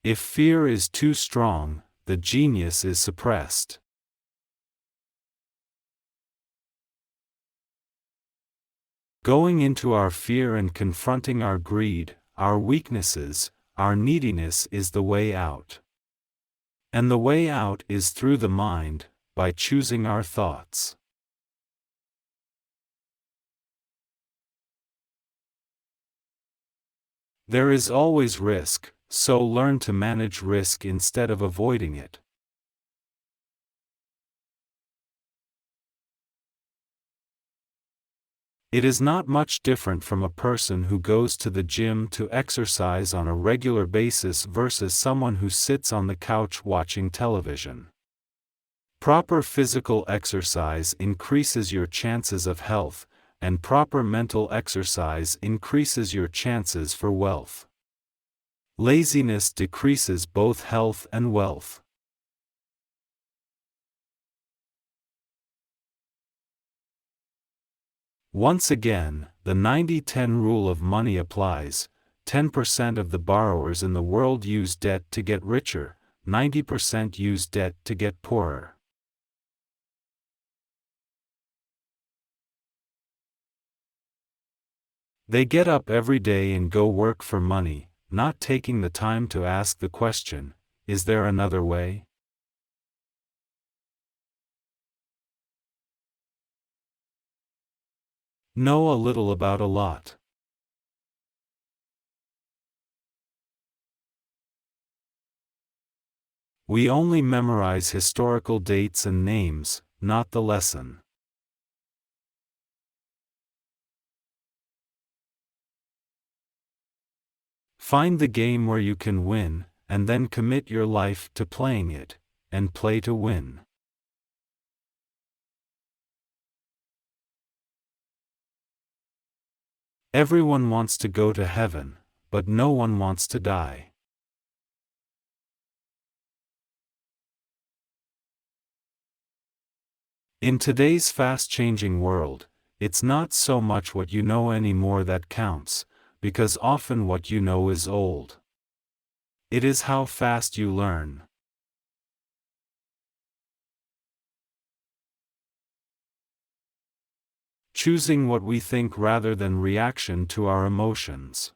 If fear is too strong, the genius is suppressed. Going into our fear and confronting our greed, our weaknesses, our neediness is the way out. And the way out is through the mind, by choosing our thoughts. There is always risk, so learn to manage risk instead of avoiding it. It is not much different from a person who goes to the gym to exercise on a regular basis versus someone who sits on the couch watching television. Proper physical exercise increases your chances of health, and proper mental exercise increases your chances for wealth. Laziness decreases both health and wealth. Once again, the 90-10 rule of money applies. 10% of the borrowers in the world use debt to get richer, 90% use debt to get poorer. They get up every day and go work for money, not taking the time to ask the question, is there another way? Know a little about a lot. We only memorize historical dates and names, not the lesson. Find the game where you can win, and then commit your life to playing it, and play to win. Everyone wants to go to heaven, but no one wants to die. In today's fast-changing world, it's not so much what you know anymore that counts, because often what you know is old. It is how fast you learn. Choosing what we think rather than reaction to our emotions.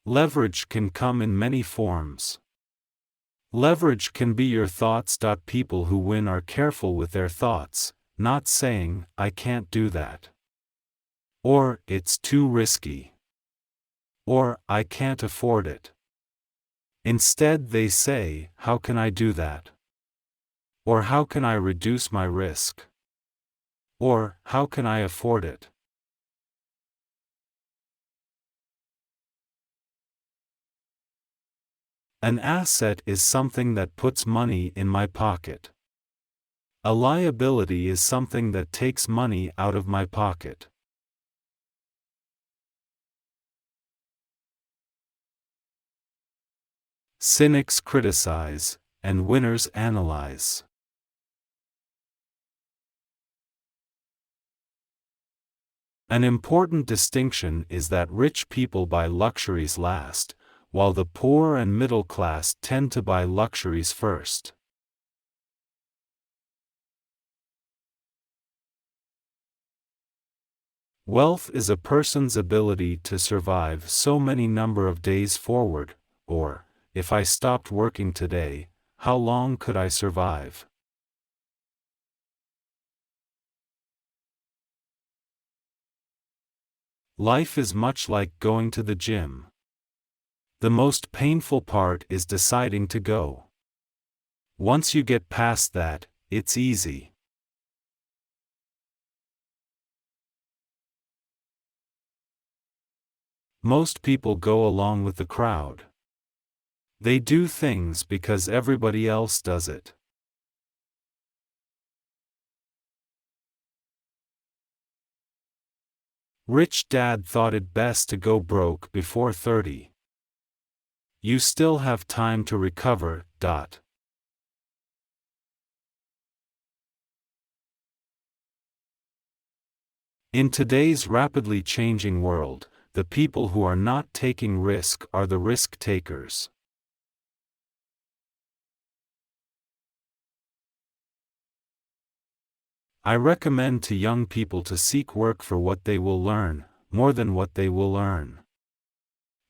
Leverage can come in many forms. Leverage can be your thoughts. People who win are careful with their thoughts, not saying, I can't do that. Or, it's too risky. Or, I can't afford it. Instead they say, how can I do that? Or how can I reduce my risk? Or, how can I afford it? An asset is something that puts money in my pocket. A liability is something that takes money out of my pocket. Cynics criticize, and winners analyze. An important distinction is that rich people buy luxuries last, while the poor and middle class tend to buy luxuries first. Wealth is a person's ability to survive so many number of days forward, or, if I stopped working today, how long could I survive? Life is much like going to the gym. The most painful part is deciding to go. Once you get past that, it's easy. Most people go along with the crowd. They do things because everybody else does it. Rich Dad thought it best to go broke before 30. You still have time to recover. In today's rapidly changing world, the people who are not taking risk are the risk takers. I recommend to young people to seek work for what they will learn, more than what they will earn.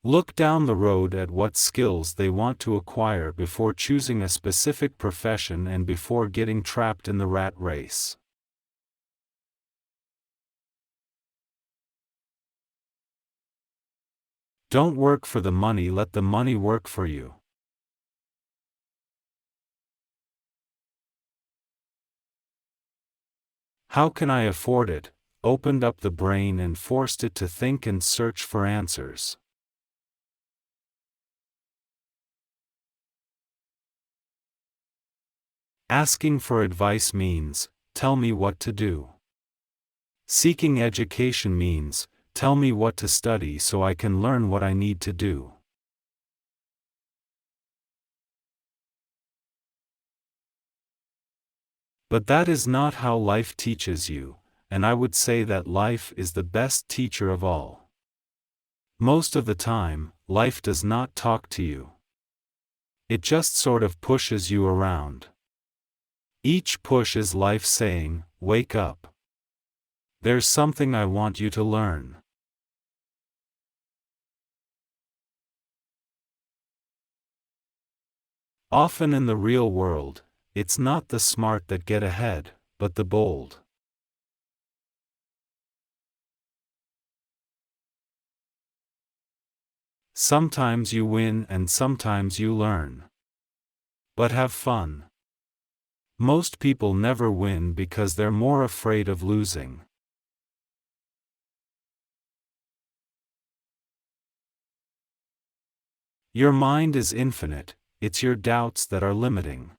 Look down the road at what skills they want to acquire before choosing a specific profession and before getting trapped in the rat race. Don't work for the money, let the money work for you. How can I afford it? Opened up the brain and forced it to think and search for answers. Asking for advice means, tell me what to do. Seeking education means, tell me what to study so I can learn what I need to do. But that is not how life teaches you, and I would say that life is the best teacher of all. Most of the time, life does not talk to you. It just sort of pushes you around. Each push is life saying, wake up. There's something I want you to learn. Often in the real world, it's not the smart that get ahead, but the bold. Sometimes you win and sometimes you learn. But have fun. Most people never win because they're more afraid of losing. Your mind is infinite, it's your doubts that are limiting.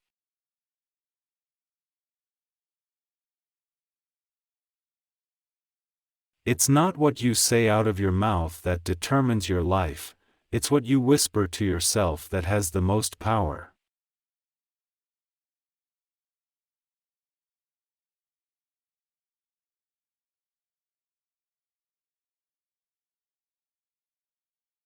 It's not what you say out of your mouth that determines your life, it's what you whisper to yourself that has the most power.